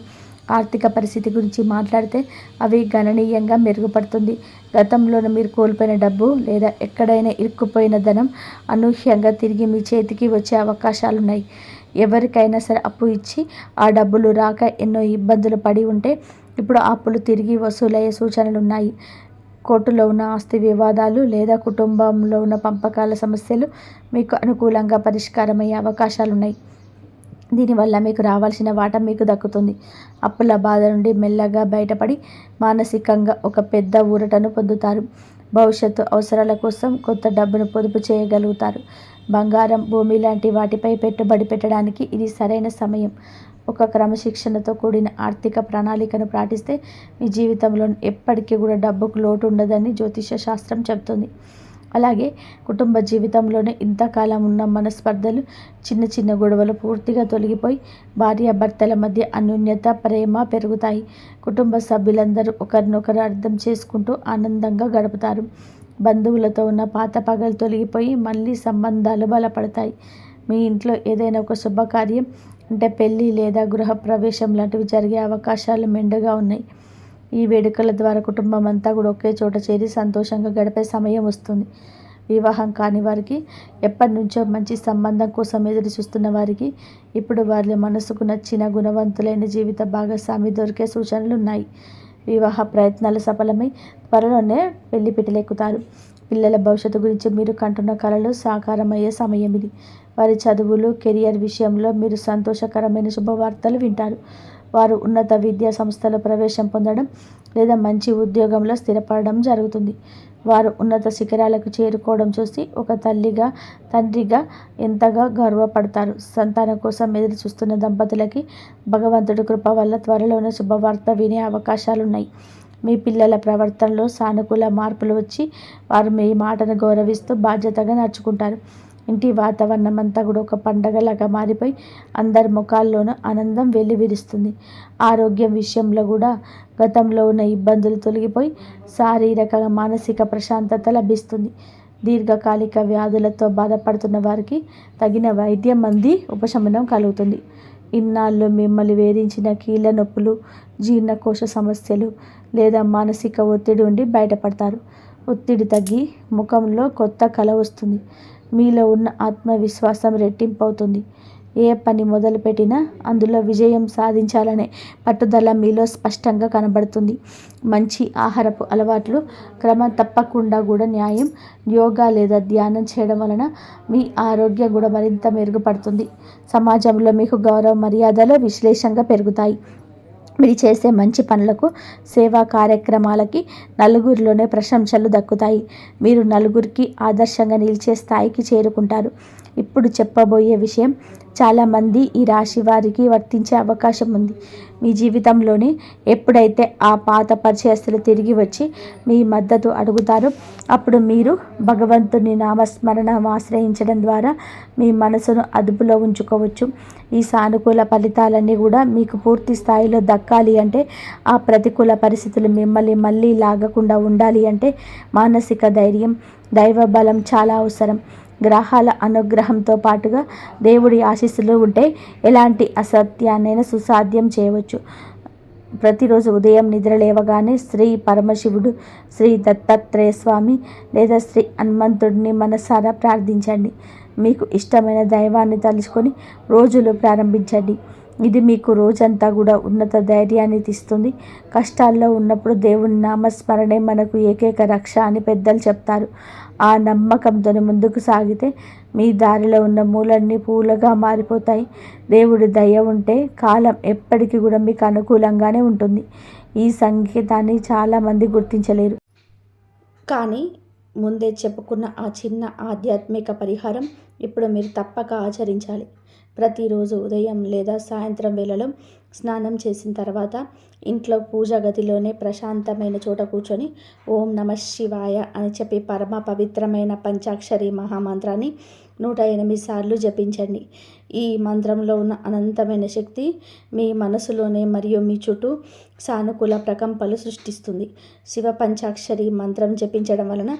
ఆర్థిక పరిస్థితి గురించి మాట్లాడితే అవి గణనీయంగా మెరుగుపడుతుంది. గతంలో మీరు కోల్పోయిన డబ్బు లేదా ఎక్కడైనా ఇరుక్కుపోయిన ధనం అనూహ్యంగా తిరిగి మీ చేతికి వచ్చే అవకాశాలున్నాయి. ఎవరికైనా సరే అప్పు ఇచ్చి ఆ డబ్బులు రాక ఎన్నో ఇబ్బందులు పడి ఉంటే ఇప్పుడు ఆ అప్పులు తిరిగి వసూలయ్యే సూచనలు ఉన్నాయి. కోర్టులో ఉన్న ఆస్తి వివాదాలు లేదా కుటుంబంలో ఉన్న పంపకాల సమస్యలు మీకు అనుకూలంగా పరిష్కారమయ్యే అవకాశాలున్నాయి. దీనివల్ల మీకు రావాల్సిన వాటా మీకు దక్కుతుంది. అప్పుల బాధ నుండి మెల్లగా బయటపడి మానసికంగా ఒక పెద్ద ఊరటను పొందుతారు. భవిష్యత్తు అవసరాల కోసం కొత్త డబ్బును పొదుపు చేయగలుగుతారు. బంగారం, భూమి లాంటి వాటిపై పెట్టుబడి పెట్టడానికి ఇది సరైన సమయం. ఒక క్రమశిక్షణతో కూడిన ఆర్థిక ప్రణాళికను పాటిస్తే మీ జీవితంలో ఎప్పటికీ కూడా డబ్బుకు లోటు ఉండదని జ్యోతిష శాస్త్రం చెబుతుంది. అలాగే కుటుంబ జీవితంలోనే ఇంతకాలం ఉన్న మనస్పర్ధలు, చిన్న చిన్న గొడవలు పూర్తిగా తొలగిపోయి భార్యాభర్తల మధ్య అన్యోన్యత, ప్రేమ పెరుగుతాయి. కుటుంబ సభ్యులందరూ ఒకరినొకరు అర్థం చేసుకుంటూ ఆనందంగా గడుపుతారు. బంధువులతో ఉన్న పాత పగలు తొలగిపోయి మళ్ళీ సంబంధాలు బలపడతాయి. మీ ఇంట్లో ఏదైనా ఒక శుభకార్యం అంటే పెళ్ళి లేదా గృహప్రవేశం లాంటివి జరిగే అవకాశాలు మెండుగా ఉన్నాయి. ఈ వేడుకల ద్వారా కుటుంబం అంతా కూడా ఒకే చోట చేరి సంతోషంగా గడిపే సమయం వస్తుంది. వివాహం కాని వారికి, ఎప్పటి నుంచో మంచి సంబంధం కోసం ఎదురు చూస్తున్న వారికి ఇప్పుడు వాళ్ళ మనసుకు నచ్చిన గుణవంతులైన జీవిత భాగస్వామి దొరికే సూచనలున్నాయి. వివాహ ప్రయత్నాలు సఫలమై త్వరలోనే పెళ్లి పిటలెక్కుతారు. పిల్లల భవిష్యత్తు గురించి మీరు కంటున్న కలలు సాకారమయ్యే సమయం ఇది. వారి చదువులు, కెరియర్ విషయంలో మీరు సంతోషకరమైన శుభవార్తలు వింటారు. వారు ఉన్నత విద్యా సంస్థలో ప్రవేశం పొందడం లేదా మంచి ఉద్యోగంలో స్థిరపడడం జరుగుతుంది. వారు ఉన్నత శిఖరాలకు చేరుకోవడం చూసి ఒక తల్లిగా, తండ్రిగా ఎంతగా గర్వపడతారు. సంతానం కోసం ఎదురు చూస్తున్న దంపతులకి భగవంతుడి కృప వల్ల త్వరలోనే శుభవార్త వినే అవకాశాలున్నాయి. మీ పిల్లల ప్రవర్తనలో సానుకూల మార్పులు వచ్చి వారు మీ మాటను గౌరవిస్తూ బాధ్యతగా నడుచుకుంటారు. ఇంటి వాతావరణం అంతా కూడా ఒక పండగలాగా మారిపోయి అందరి ముఖాల్లోనూ ఆనందం వెల్లివిరుస్తుంది. ఆరోగ్యం విషయంలో కూడా గతంలో ఉన్న ఇబ్బందులు తొలగిపోయి శారీరక, మానసిక ప్రశాంతత లభిస్తుంది. దీర్ఘకాలిక వ్యాధులతో బాధపడుతున్న వారికి తగిన వైద్యం అంది ఉపశమనం కలుగుతుంది. ఇన్నాళ్ళు మిమ్మల్ని వేధించిన కీళ్ళ నొప్పులు, జీర్ణకోశ సమస్యలు లేదా మానసిక ఒత్తిడి ఉండి బయటపడతారు. ఒత్తిడి తగ్గి ముఖంలో కొత్త కళ వస్తుంది. మీలో ఉన్న ఆత్మవిశ్వాసం రెట్టింపు అవుతుంది. ఏ పని మొదలుపెట్టినా అందులో విజయం సాధించాలనే పట్టుదల మీలో స్పష్టంగా కనబడుతుంది. మంచి ఆహారపు అలవాట్లు, క్రమం తప్పకుండా కూడా న్యాయం, యోగా లేదా ధ్యానం చేయడం వలన మీ ఆరోగ్యం కూడా మరింత మెరుగుపడుతుంది. సమాజంలో మీకు గౌరవ మర్యాదలు విశ్లేషంగా పెరుగుతాయి. మీరు చేసే మంచి పనులకు, సేవా కార్యక్రమాలకి నలుగురిలోనే ప్రశంసలు దక్కుతాయి. మీరు నలుగురికి ఆదర్శంగా నిలిచే స్థాయికి చేరుకుంటారు. ఇప్పుడు చెప్పబోయే విషయం చాలామంది ఈ రాశి వారికి వర్తించే అవకాశం ఉంది. మీ జీవితంలోని ఎప్పుడైతే ఆ పాత పరిచయస్తులు తిరిగి వచ్చి మీ మద్దతు అడుగుతారో అప్పుడు మీరు భగవంతుని నామస్మరణ ఆశ్రయించడం ద్వారా మీ మనసును అదుపులో ఉంచుకోవచ్చు. ఈ సానుకూల ఫలితాలన్నీ కూడా మీకు పూర్తి స్థాయిలో దక్కాలి అంటే, ఆ ప్రతికూల పరిస్థితులు మిమ్మల్ని మళ్ళీ లాగకుండా ఉండాలి అంటే మానసిక ధైర్యం, దైవ బలం చాలా అవసరం. గ్రహాల అనుగ్రహంతో పాటుగా దేవుడి ఆశీస్సులు ఉంటే ఎలాంటి అసత్యాన్నైనా సుసాధ్యం చేయవచ్చు. ప్రతిరోజు ఉదయం నిద్ర లేవగానే శ్రీ పరమశివుడు, శ్రీ దత్తాత్రేయ స్వామి లేదా శ్రీ హనుమంతుడిని మనసారా ప్రార్థించండి. మీకు ఇష్టమైన దైవాన్ని తలుచుకొని రోజులు ప్రారంభించండి. ఇది మీకు రోజంతా కూడా ఉన్నత ధైర్యాన్ని తీస్తుంది. కష్టాల్లో ఉన్నప్పుడు దేవుని నామస్మరణే మనకు ఏకైక రక్ష అని పెద్దలు చెప్తారు. ఆ నమ్మకంతో ముందుకు సాగితే మీ దారిలో ఉన్న మూలన్నీ పూలుగా మారిపోతాయి. దేవుడి దయ ఉంటే కాలం ఎప్పటికీ కూడా మీకు అనుకూలంగానే ఉంటుంది. ఈ సంకేతాన్ని చాలామంది గుర్తించలేరు. కానీ ముందే చెప్పుకున్న ఆ చిన్న ఆధ్యాత్మిక పరిహారం ఇప్పుడు మీరు తప్పక ఆచరించాలి. ప్రతిరోజు ఉదయం లేదా సాయంత్రం వేళలో స్నానం చేసిన తర్వాత ఇంట్లో పూజా గదిలోనే ప్రశాంతమైన చోట కూర్చొని ఓం నమః శివాయ అని చెప్పి పరమ పవిత్రమైన పంచాక్షరి మహామంత్రాన్ని 108 సార్లు జపించండి. ఈ మంత్రంలో ఉన్న అనంతమైన శక్తి మీ మనసులోనే మరియు మీ చుట్టూ సానుకూల ప్రకంపనలు సృష్టిస్తుంది. శివ పంచాక్షరి మంత్రం జపించడం వలన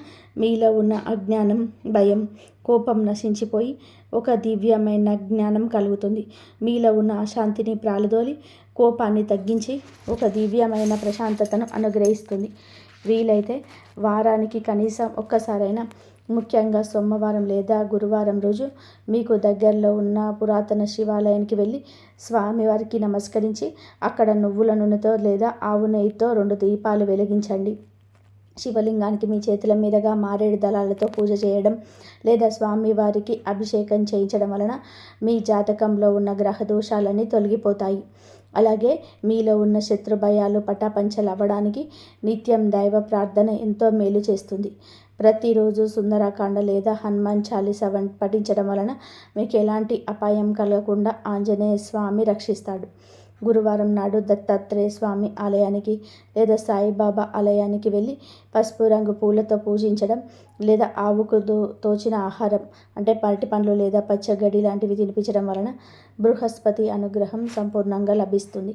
మీలో ఉన్న అజ్ఞానం, భయం, కోపం నశించిపోయి ఒక దివ్యమైన జ్ఞానం కలుగుతుంది. మీలో ఉన్న అశాంతిని ప్రాలదోలి కోపాన్ని తగ్గించి ఒక దివ్యమైన ప్రశాంతతను అనుగ్రహిస్తుంది. వీలైతే వారానికి కనీసం ఒక్కసారైనా, ముఖ్యంగా సోమవారం లేదా గురువారం రోజు మీకు దగ్గరలో ఉన్న పురాతన శివాలయానికి వెళ్ళి స్వామివారికి నమస్కరించి అక్కడ నువ్వుల నూనెతో లేదా ఆవు నెయ్యితో 2 దీపాలు వెలిగించండి. శివలింగానికి మీ చేతుల మీదుగా మారేడు దళాలతో పూజ చేయడం లేదా స్వామివారికి అభిషేకం చేయించడం వలన మీ జాతకంలో ఉన్న గ్రహ దోషాలన్నీ తొలగిపోతాయి. అలాగే మీలో ఉన్న శత్రు భయాలు పటాపంచలు అవ్వడానికి నిత్యం దైవ ప్రార్థన ఎంతో మేలు చేస్తుంది. ప్రతిరోజు సుందరకాండ లేదా హనుమాన్ చాలీసా పఠించడం వలన మీకు ఎలాంటి అపాయం కలగకుండా ఆంజనేయ స్వామి రక్షిస్తాడు. గురువారం నాడు దత్తాత్రేయ స్వామి ఆలయానికి లేదా సాయిబాబా ఆలయానికి వెళ్ళి పసుపు రంగు పూలతో పూజించడం లేదా ఆవుకు తోచిన ఆహారం అంటే పరటి పండ్లు లేదా పచ్చగడ్డి లాంటివి తినిపించడం వలన బృహస్పతి అనుగ్రహం సంపూర్ణంగా లభిస్తుంది.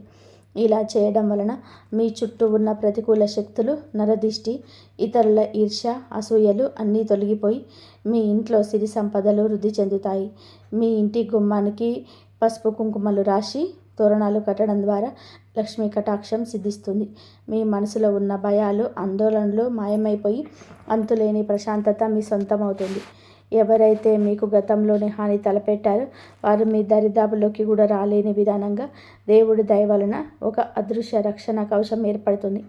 ఇలా చేయడం వలన మీ చుట్టూ ఉన్న ప్రతికూల శక్తులు, నరదిష్టి, ఇతరుల ఈర్ష్య, అసూయలు అన్నీ తొలగిపోయి మీ ఇంట్లో సిరి సంపదలు వృద్ధి చెందుతాయి. మీ ఇంటి గుమ్మానికి పసుపు కుంకుమలు రాసి తోరణాలు కట్టడం ద్వారా లక్ష్మీ కటాక్షం సిద్ధిస్తుంది. మీ మనసులో ఉన్న భయాలు, ఆందోళనలు మాయమైపోయి అంతులేని ప్రశాంతత మీ సొంతమవుతుంది. ఎవరైతే మీకు గతంలోనే హాని తలపెట్టారో వారు మీ దరిదాపుల్లోకి కూడా రాలేని విధానంగా దేవుడి దయ వలన ఒక అదృశ్య రక్షణ కవచం ఏర్పడుతుంది.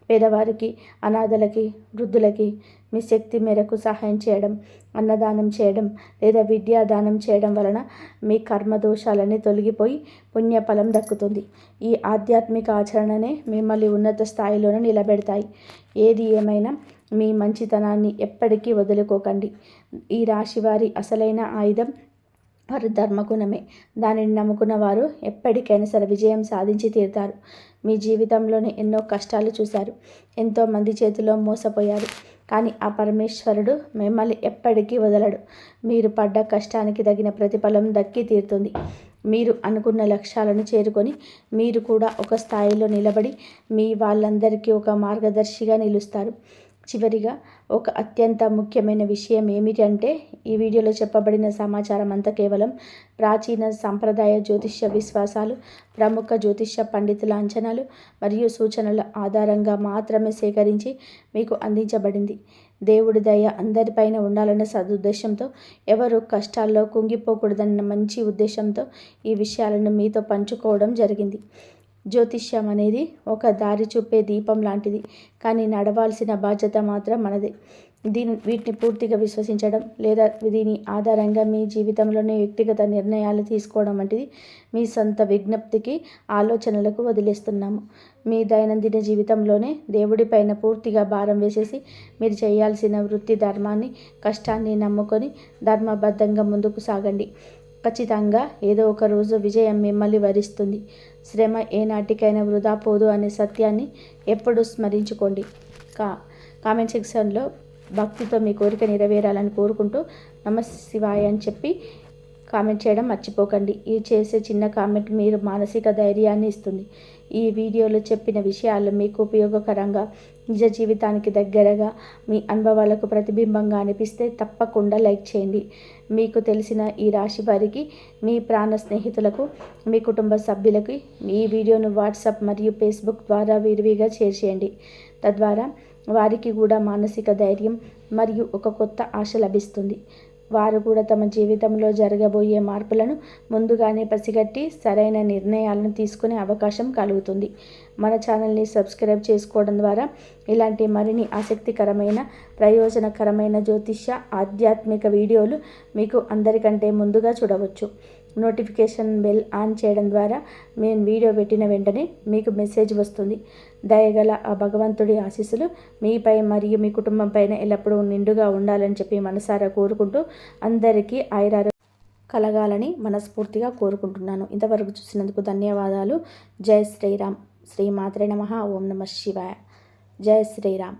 పేదవారికి, అనాథలకి, వృద్ధులకి మీ శక్తి మేరకు సహాయం చేయడం, అన్నదానం చేయడం లేదా విద్యాదానం చేయడం వలన మీ కర్మదోషాలన్నీ తొలగిపోయి పుణ్యఫలం దక్కుతుంది. ఈ ఆధ్యాత్మిక ఆచరణనే మిమ్మల్ని ఉన్నత స్థాయిలోనే నిలబెడతాయి. ఏది ఏమైనా మీ మంచితనాన్ని ఎప్పటికీ వదులుకోకండి. ఈ రాశివారి అసలైన ఆయుధం వారి ధర్మగుణమే. దానిని నమ్ముకున్న వారు ఎప్పటికైనా సరే విజయం సాధించి తీరుతారు. మీ జీవితంలోనే ఎన్నో కష్టాలు చూశారు, ఎంతోమంది చేతిలో మోసపోయారు. కానీ ఆ పరమేశ్వరుడు మిమ్మల్ని ఎప్పటికీ వదలడు. మీరు పడ్డ కష్టానికి తగిన ప్రతిఫలం దక్కి తీరుతుంది. మీరు అనుకున్న లక్ష్యాలను చేరుకొని మీరు కూడా ఒక స్థాయిలో నిలబడి మీ వాళ్ళందరికీ ఒక మార్గదర్శిగా నిలుస్తారు. చివరిగా ఒక అత్యంత ముఖ్యమైన విషయం ఏమిటంటే, ఈ వీడియోలో చెప్పబడిన సమాచారం అంతా కేవలం ప్రాచీన సాంప్రదాయ జ్యోతిష్య విశ్వాసాలు, ప్రముఖ జ్యోతిష్య పండితుల అంచనాలు మరియు సూచనల ఆధారంగా మాత్రమే సేకరించి మీకు అందించబడింది. దేవుడి దయ అందరిపైన ఉండాలన్న సదుద్దేశంతో, ఎవరు కష్టాల్లో కుంగిపోకూడదన్న మంచి ఉద్దేశంతో ఈ విషయాలను మీతో పంచుకోవడం జరిగింది. జ్యోతిష్యం అనేది ఒక దారి చూపే దీపం లాంటిది, కానీ నడవాల్సిన బాధ్యత మాత్రం మనదే. వీటిని పూర్తిగా విశ్వసించడం లేదా దీని ఆధారంగా మీ జీవితంలోని వ్యక్తిగత నిర్ణయాలు తీసుకోవడం వంటిది మీ సొంత విజ్ఞప్తికి, ఆలోచనలకు వదిలేస్తున్నాము. మీ దైనందిన జీవితంలోనే దేవుడిపైన పూర్తిగా భారం వేసేసి మీరు చేయాల్సిన వృత్తి ధర్మాన్ని, కష్టాన్ని నమ్ముకొని ధర్మబద్ధంగా ముందుకు సాగండి. ఖచ్చితంగా ఏదో ఒక రోజు విజయం మిమ్మల్ని వరిస్తుంది. శ్రమ ఏనాటికైనా వృధా పోదు అనే సత్యాన్ని ఎప్పుడూ స్మరించుకోండి. కామెంట్ సెక్షన్లో భక్తితో మీ కోరిక నెరవేరాలని కోరుకుంటూ నమఃశివాయ అని చెప్పి కామెంట్ చేయడం మర్చిపోకండి. ఈ చేసే చిన్న కామెంట్ మీరు మానసిక ధైర్యాన్ని ఇస్తుంది. ఈ వీడియోలో చెప్పిన విషయాలు మీకు ఉపయోగకరంగా, నిజ జీవితానికి దగ్గరగా, మీ అనుభవాలకు ప్రతిబింబంగా అనిపిస్తే తప్పకుండా లైక్ చేయండి. మీకు తెలిసిన ఈ రాశి వారికి, మీ ప్రాణ స్నేహితులకు, మీ కుటుంబ సభ్యులకి ఈ వీడియోను వాట్సాప్ మరియు ఫేస్బుక్ ద్వారా విరివిగా షేర్ చేయండి. తద్వారా వారికి కూడా మానసిక ధైర్యం మరియు ఒక కొత్త ఆశ లభిస్తుంది. వారు కూడా తమ జీవితంలో జరగబోయే మార్పులను ముందుగానే పసిగట్టి సరైన నిర్ణయాలను తీసుకునే అవకాశం కలుగుతుంది. మన ఛానల్ని సబ్స్క్రైబ్ చేసుకోవడం ద్వారా ఇలాంటి మరిన్ని ఆసక్తికరమైన, ప్రయోజనకరమైన జ్యోతిష్య, ఆధ్యాత్మిక వీడియోలు మీకు అందరికంటే ముందుగా చూడవచ్చు. నోటిఫికేషన్ బెల్ ఆన్ చేయడం ద్వారా మేము వీడియో పెట్టిన వెంటనే మీకు మెసేజ్ వస్తుంది. దయగల ఆ భగవంతుడి ఆశీస్సులు మీపై మరియు మీ కుటుంబం పైన ఎల్లప్పుడూ నిండుగా ఉండాలని చెప్పి మనసారా కోరుకుంటూ అందరికీ ఆయురారోగ్యం కలగాలని మనస్ఫూర్తిగా కోరుకుంటున్నాను. ఇంతవరకు చూసినందుకు ధన్యవాదాలు. జై శ్రీరామ్. శ్రీమాత్రే నమః. ఓం నమః శివాయ. జై శ్రీరామ్.